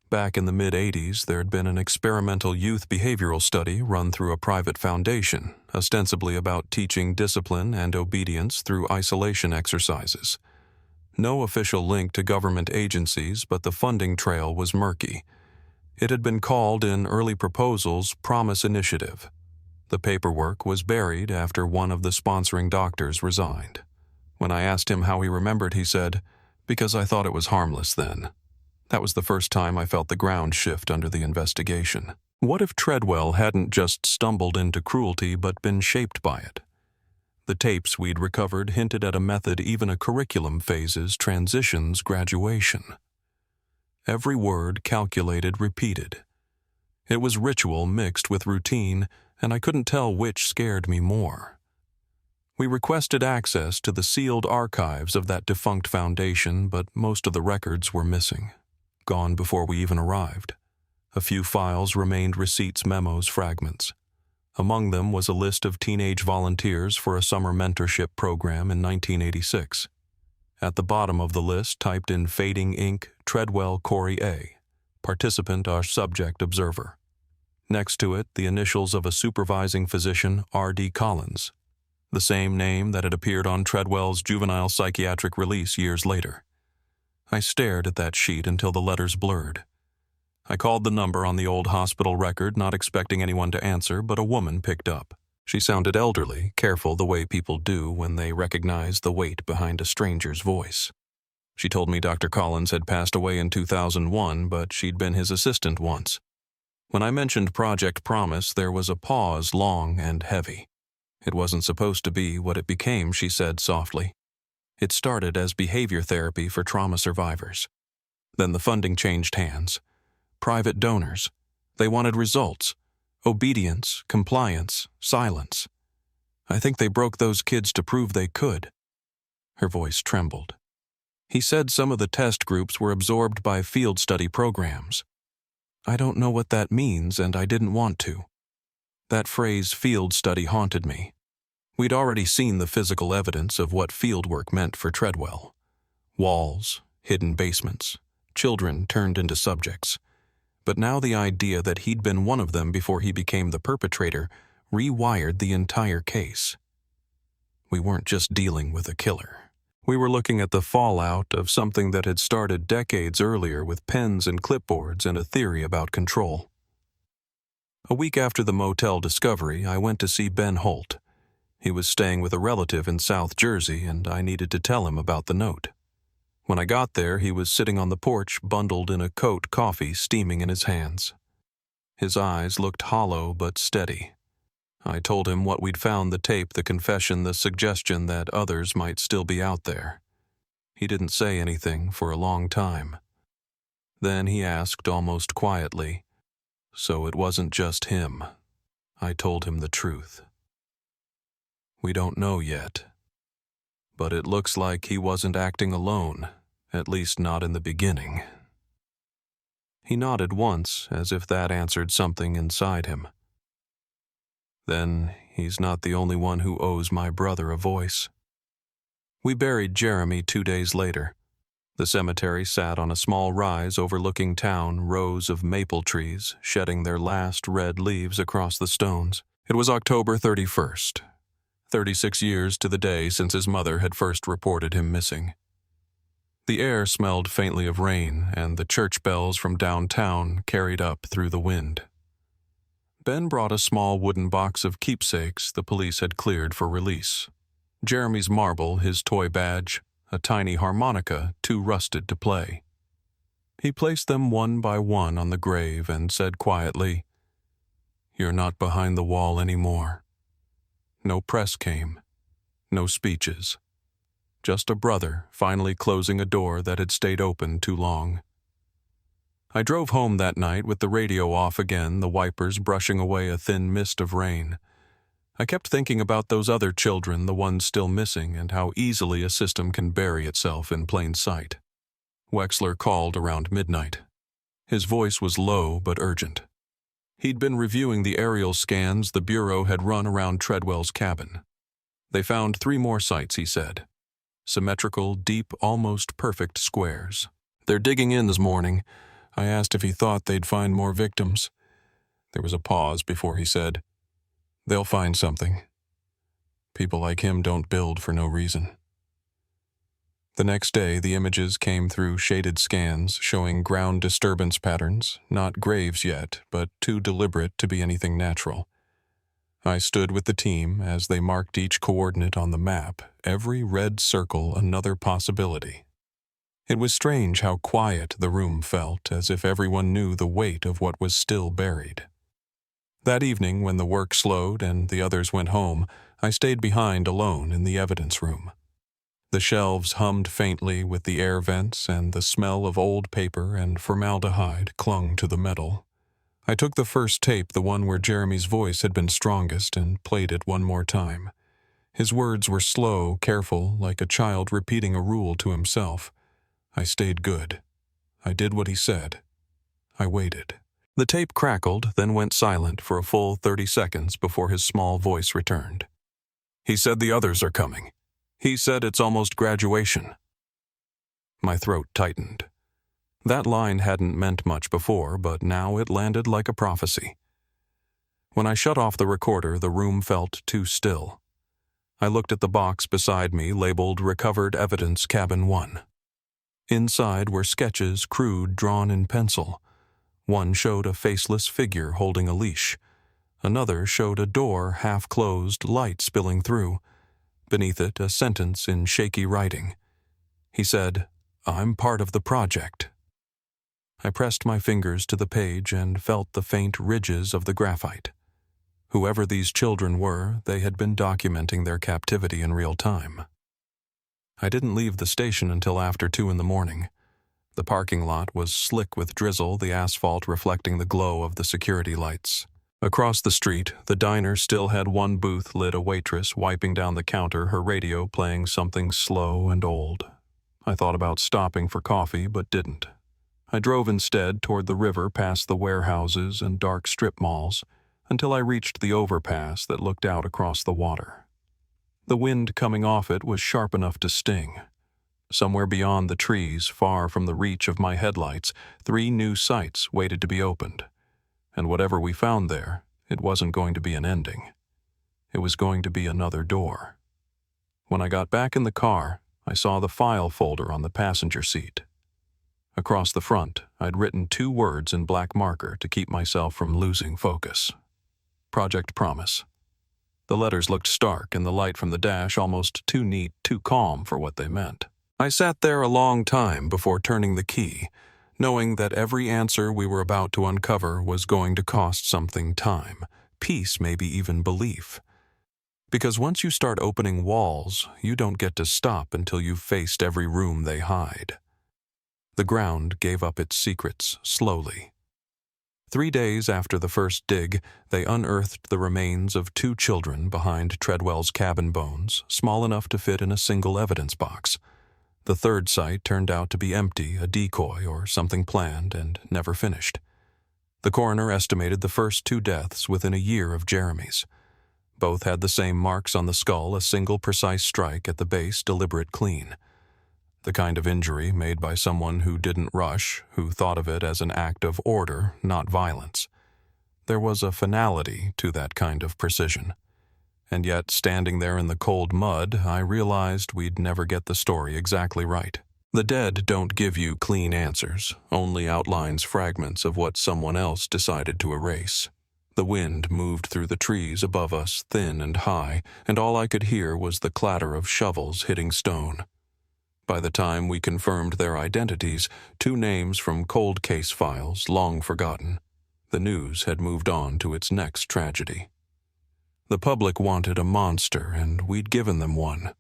Back in the mid-'80s, there'd been an experimental youth behavioral study run through a private foundation, ostensibly about teaching discipline and obedience through isolation exercises. No official link to government agencies, but the funding trail was murky. It had been called in early proposals Promise Initiative. The paperwork was buried after one of the sponsoring doctors resigned. When I asked him how he remembered, he said, "Because I thought it was harmless then." That was the first time I felt the ground shift under the investigation. What if Treadwell hadn't just stumbled into cruelty but been shaped by it? The tapes we'd recovered hinted at a method even a curriculum phases, transitions, graduation. Every word calculated, repeated. It was ritual mixed with routine, and I couldn't tell which scared me more. We requested access to the sealed archives of that defunct foundation, but most of the records were missing, gone before we even arrived. A few files remained, receipts, memos, fragments. Among them was a list of teenage volunteers for a summer mentorship program in 1986. At the bottom of the list, typed in fading ink, Treadwell Corey A. Participant or subject observer. Next to it, the initials of a supervising physician, R.D. Collins, the same name that had appeared on Treadwell's juvenile psychiatric release years later. I stared at that sheet until the letters blurred. I called the number on the old hospital record, not expecting anyone to answer, but a woman picked up. She sounded elderly, careful the way people do when they recognize the weight behind a stranger's voice. She told me Dr. Collins had passed away in 2001, but she'd been his assistant once. When I mentioned Project Promise, there was a pause, long and heavy. It wasn't supposed to be what it became, she said softly. It started as behavior therapy for trauma survivors. Then the funding changed hands. Private donors. They wanted results. Obedience, compliance, silence. I think they broke those kids to prove they could. Her voice trembled. He said some of the test groups were absorbed by field study programs. I don't know what that means, and I didn't want to. That phrase, field study, haunted me. We'd already seen the physical evidence of what field work meant for Treadwell. Walls, hidden basements, children turned into subjects. But now the idea that he'd been one of them before he became the perpetrator rewired the entire case. We weren't just dealing with a killer. We were looking at the fallout of something that had started decades earlier with pens and clipboards and a theory about control. A week after the motel discovery, I went to see Ben Holt. He was staying with a relative in South Jersey, and I needed to tell him about the note. When I got there, he was sitting on the porch, bundled in a coat, coffee steaming in his hands. His eyes looked hollow but steady. I told him what we'd found, the tape, the confession, the suggestion that others might still be out there. He didn't say anything for a long time. Then he asked almost quietly, "So it wasn't just him?" I told him the truth. "We don't know yet. But it looks like he wasn't acting alone, at least not in the beginning." He nodded once, as if that answered something inside him. "Then he's not the only one who owes my brother a voice." We buried Jeremy 2 days later. The cemetery sat on a small rise overlooking town, rows of maple trees shedding their last red leaves across the stones. It was October 31st. 36 years to the day since his mother had first reported him missing. The air smelled faintly of rain, and the church bells from downtown carried up through the wind. Ben brought a small wooden box of keepsakes the police had cleared for release. Jeremy's marble, his toy badge, a tiny harmonica too rusted to play. He placed them one by one on the grave and said quietly, "You're not behind the wall anymore." No press came, no speeches. Just a brother finally closing a door that had stayed open too long. I drove home that night with the radio off again, the wipers brushing away a thin mist of rain. I kept thinking about those other children, the ones still missing, and how easily a system can bury itself in plain sight. Wexler called around midnight. His voice was low but urgent. He'd been reviewing the aerial scans the Bureau had run around Treadwell's cabin. They found 3 more sites, he said. Symmetrical, deep, almost perfect squares. "They're digging in this morning." I asked if he thought they'd find more victims. There was a pause before he said, "They'll find something. People like him don't build for no reason." The next day, the images came through shaded scans showing ground disturbance patterns, not graves yet, but too deliberate to be anything natural. I stood with the team as they marked each coordinate on the map, every red circle another possibility. It was strange how quiet the room felt, as if everyone knew the weight of what was still buried. That evening, when the work slowed and the others went home, I stayed behind alone in the evidence room. The shelves hummed faintly with the air vents, and the smell of old paper and formaldehyde clung to the metal. I took the first tape, the one where Jeremy's voice had been strongest, and played it one more time. His words were slow, careful, like a child repeating a rule to himself. I stayed good. I did what he said. I waited. The tape crackled, then went silent for a full 30 seconds before his small voice returned. "He said the others are coming. He said it's almost graduation." My throat tightened. That line hadn't meant much before, but now it landed like a prophecy. When I shut off the recorder, the room felt too still. I looked at the box beside me labeled Recovered Evidence Cabin 1. Inside were sketches crude drawn in pencil. One showed a faceless figure holding a leash. Another showed a door half-closed, light spilling through. Beneath it, a sentence in shaky writing. He said, "I'm part of the project." I pressed my fingers to the page and felt the faint ridges of the graphite. Whoever these children were, they had been documenting their captivity in real time. I didn't leave the station until after 2 in the morning. The parking lot was slick with drizzle, the asphalt reflecting the glow of the security lights. Across the street, the diner still had one booth lit, a waitress wiping down the counter, her radio playing something slow and old. I thought about stopping for coffee, but didn't. I drove instead toward the river past the warehouses and dark strip malls until I reached the overpass that looked out across the water. The wind coming off it was sharp enough to sting. Somewhere beyond the trees, far from the reach of my headlights, 3 new sites waited to be opened. And whatever we found there, it wasn't going to be an ending. It was going to be another door. When I got back in the car, I saw the file folder on the passenger seat. Across the front, I'd written 2 words in black marker to keep myself from losing focus. Project Promise. The letters looked stark in the light from the dash, almost too neat, too calm for what they meant. I sat there a long time before turning the key, knowing that every answer we were about to uncover was going to cost something: time, peace, maybe even belief. Because once you start opening walls, you don't get to stop until you've faced every room they hide. The ground gave up its secrets slowly. 3 days after the first dig, they unearthed the remains of 2 children behind Treadwell's cabin bones, small enough to fit in a single evidence box. The third site turned out to be empty, a decoy or something planned and never finished. The coroner estimated the first 2 deaths within a year of Jeremy's. Both had the same marks on the skull, a single precise strike at the base, deliberate clean. The kind of injury made by someone who didn't rush, who thought of it as an act of order, not violence. There was a finality to that kind of precision. And yet, standing there in the cold mud, I realized we'd never get the story exactly right. The dead don't give you clean answers, only outlines, fragments of what someone else decided to erase. The wind moved through the trees above us, thin and high, and all I could hear was the clatter of shovels hitting stone. By the time we confirmed their identities, 2 names from cold case files, long forgotten, the news had moved on to its next tragedy. The public wanted a monster, and we'd given them one.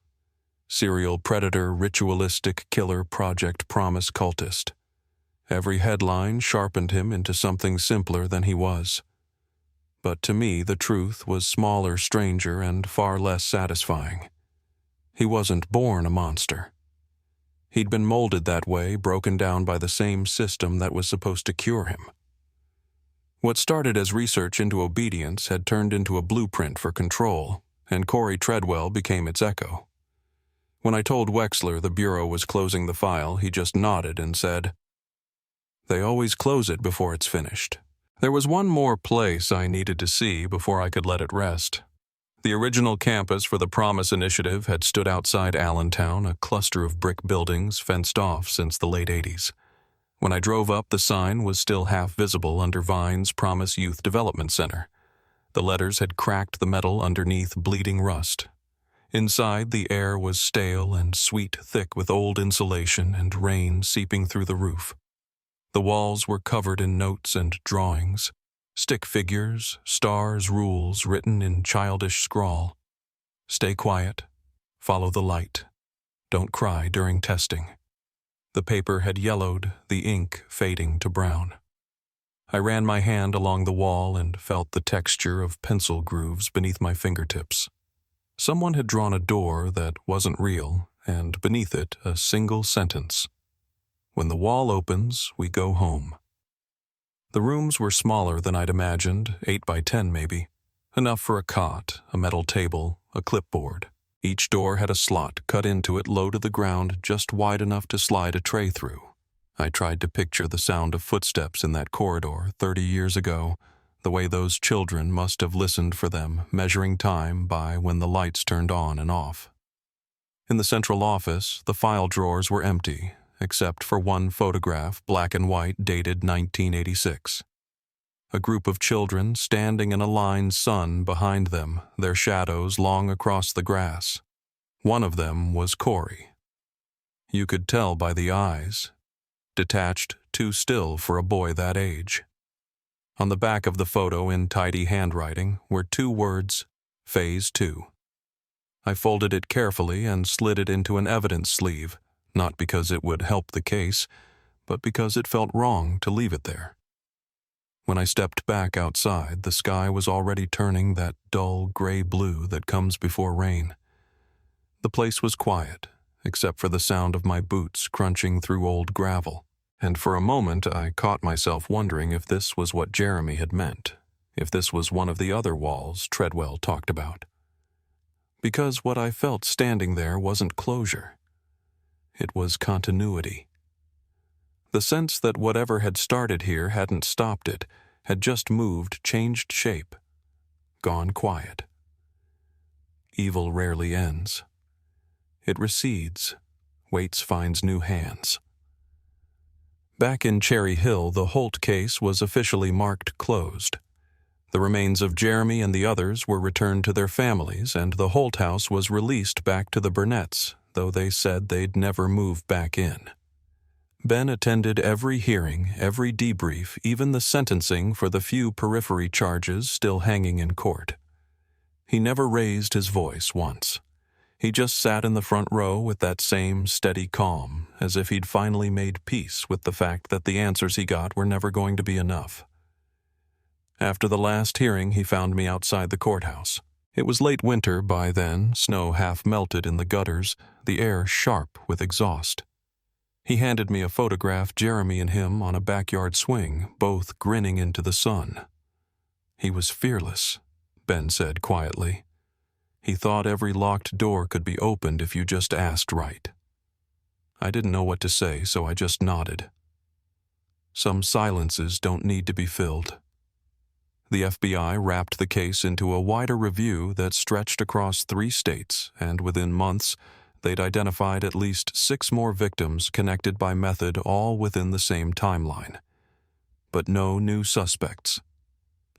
Serial predator, ritualistic killer, Project Promise cultist. Every headline sharpened him into something simpler than he was. But to me, the truth was smaller, stranger, and far less satisfying. He wasn't born a monster. He'd been molded that way, broken down by the same system that was supposed to cure him. What started as research into obedience had turned into a blueprint for control, and Corey Treadwell became its echo. When I told Wexler the Bureau was closing the file, he just nodded and said, "They always close it before it's finished." There was one more place I needed to see before I could let it rest. The original campus for the Promise Initiative had stood outside Allentown, a cluster of brick buildings fenced off since the late 80s. When I drove up, the sign was still half visible under Vine's Promise Youth Development Center. The letters had cracked the metal underneath bleeding rust. Inside, the air was stale and sweet, thick with old insulation and rain seeping through the roof. The walls were covered in notes and drawings, stick figures, stars, rules written in childish scrawl. Stay quiet. Follow the light. Don't cry during testing. The paper had yellowed, the ink fading to brown. I ran my hand along the wall and felt the texture of pencil grooves beneath my fingertips. Someone had drawn a door that wasn't real, and beneath it a single sentence. When the wall opens, we go home. The rooms were smaller than I'd imagined, 8 by 10 maybe. Enough for a cot, a metal table, a clipboard. Each door had a slot cut into it low to the ground, just wide enough to slide a tray through. I tried to picture the sound of footsteps in that corridor 30 years ago, the way those children must have listened for them, measuring time by when the lights turned on and off. In the central office, the file drawers were empty, except for one photograph, black and white, dated 1986. A group of children standing in a line, sun behind them, their shadows long across the grass. One of them was Corey. You could tell by the eyes, detached, too still for a boy that age. On the back of the photo in tidy handwriting were 2 words, Phase 2. I folded it carefully and slid it into an evidence sleeve, not because it would help the case, but because it felt wrong to leave it there. When I stepped back outside, the sky was already turning that dull gray blue that comes before rain. The place was quiet, except for the sound of my boots crunching through old gravel. And for a moment I caught myself wondering if this was what Jeremy had meant, if this was one of the other walls Treadwell talked about. Because what I felt standing there wasn't closure. It was continuity. The sense that whatever had started here hadn't stopped it, had just moved, changed shape, gone quiet. Evil rarely ends. It recedes, waits finds new hands. Back in Cherry Hill, the Holt case was officially marked closed. The remains of Jeremy and the others were returned to their families, and the Holt house was released back to the Burnetts, though they said they'd never move back in. Ben attended every hearing, every debrief, even the sentencing for the few periphery charges still hanging in court. He never raised his voice once. He just sat in the front row with that same steady calm, as if he'd finally made peace with the fact that the answers he got were never going to be enough. After the last hearing, he found me outside the courthouse. It was late winter by then, snow half melted in the gutters, the air sharp with exhaust. He handed me a photograph, Jeremy and him on a backyard swing, both grinning into the sun. He was fearless, Ben said quietly. He thought every locked door could be opened if you just asked right. I didn't know what to say, so I just nodded. Some silences don't need to be filled. The FBI wrapped the case into a wider review that stretched across 3 states, and within months, they'd identified at least 6 more victims connected by method, all within the same timeline. But no new suspects.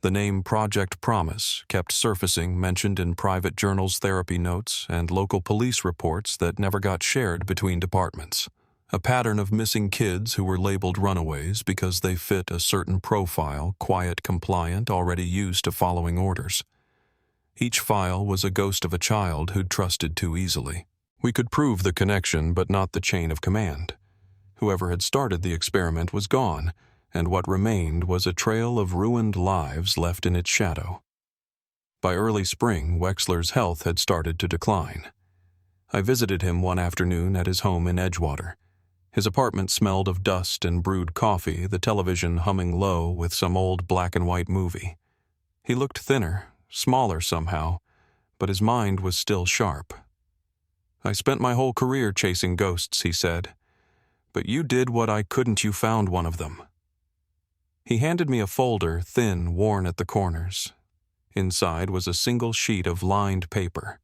The name Project Promise kept surfacing, mentioned in private journals' therapy notes and local police reports that never got shared between departments. A pattern of missing kids who were labeled runaways because they fit a certain profile, quiet, compliant, already used to following orders. Each file was a ghost of a child who'd trusted too easily. We could prove the connection, but not the chain of command. Whoever had started the experiment was gone, and what remained was a trail of ruined lives left in its shadow. By early spring, Wexler's health had started to decline. I visited him one afternoon at his home in Edgewater. His apartment smelled of dust and brewed coffee, the television humming low with some old black-and-white movie. He looked thinner, smaller somehow, but his mind was still sharp. "I spent my whole career chasing ghosts," he said. "But you did what I couldn't. You found one of them." He handed me a folder, thin, worn at the corners. Inside was a single sheet of lined paper.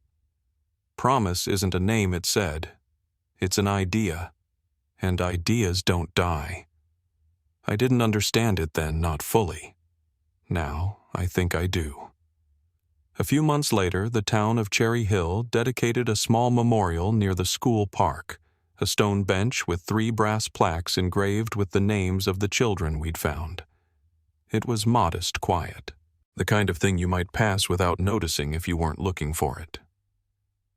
"Promise isn't a name," it said. "It's an idea. And ideas don't die." I didn't understand it then, not fully. Now, I think I do. A few months later, the town of Cherry Hill dedicated a small memorial near the school park, a stone bench with 3 brass plaques engraved with the names of the children we'd found. It was modest quiet, the kind of thing you might pass without noticing if you weren't looking for it.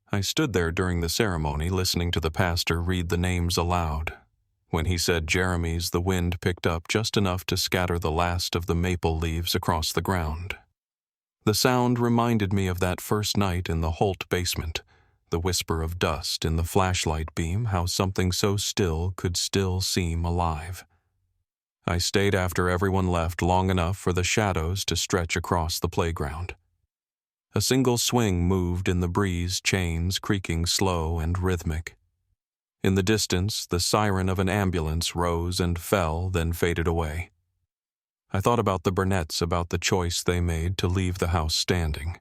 I stood there during the ceremony, listening to the pastor read the names aloud. When he said Jeremy's, the wind picked up just enough to scatter the last of the maple leaves across the ground. The sound reminded me of that first night in the Holt basement, the whisper of dust in the flashlight beam, how something so still could still seem alive. I stayed after everyone left long enough for the shadows to stretch across the playground. A single swing moved in the breeze, chains creaking slow and rhythmic. In the distance, the siren of an ambulance rose and fell, then faded away. I thought about the Burnetts, about the choice they made to leave the house standing.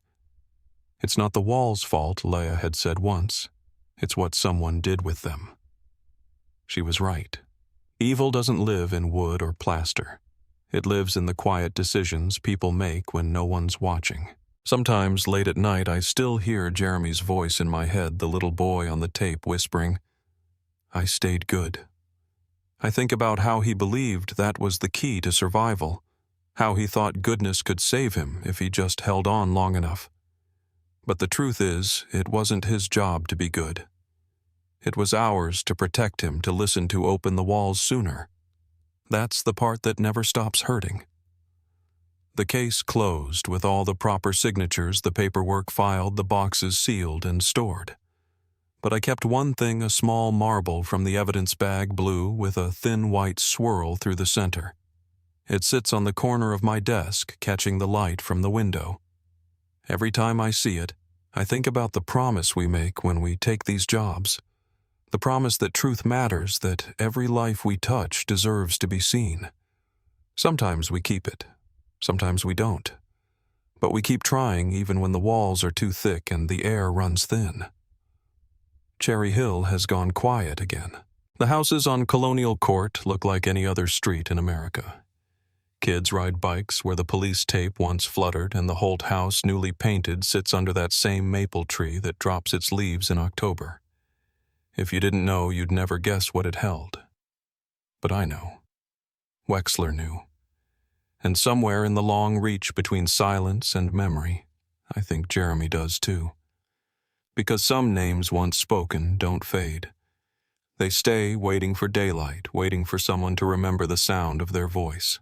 It's not the walls' fault, Leia had said once. It's what someone did with them. She was right. Evil doesn't live in wood or plaster. It lives in the quiet decisions people make when no one's watching. Sometimes, late at night, I still hear Jeremy's voice in my head, the little boy on the tape whispering, "I stayed good." I think about how he believed that was the key to survival, how he thought goodness could save him if he just held on long enough. But the truth is, it wasn't his job to be good. It was ours to protect him, to listen, to open the walls sooner. That's the part that never stops hurting. The case closed with all the proper signatures, the paperwork filed, the boxes sealed and stored. But I kept one thing, a small marble from the evidence bag, blue with a thin white swirl through the center. It sits on the corner of my desk, catching the light from the window. Every time I see it, I think about the promise we make when we take these jobs. The promise that truth matters, that every life we touch deserves to be seen. Sometimes we keep it. Sometimes we don't. But we keep trying even when the walls are too thick and the air runs thin. Cherry Hill has gone quiet again. The houses on Colonial Court look like any other street in America. Kids ride bikes where the police tape once fluttered, and the Holt house, newly painted, sits under that same maple tree that drops its leaves in October. If you didn't know, you'd never guess what it held. But I know. Wexler knew. And somewhere in the long reach between silence and memory, I think Jeremy does too. Because some names once spoken don't fade. They stay waiting for daylight, waiting for someone to remember the sound of their voice.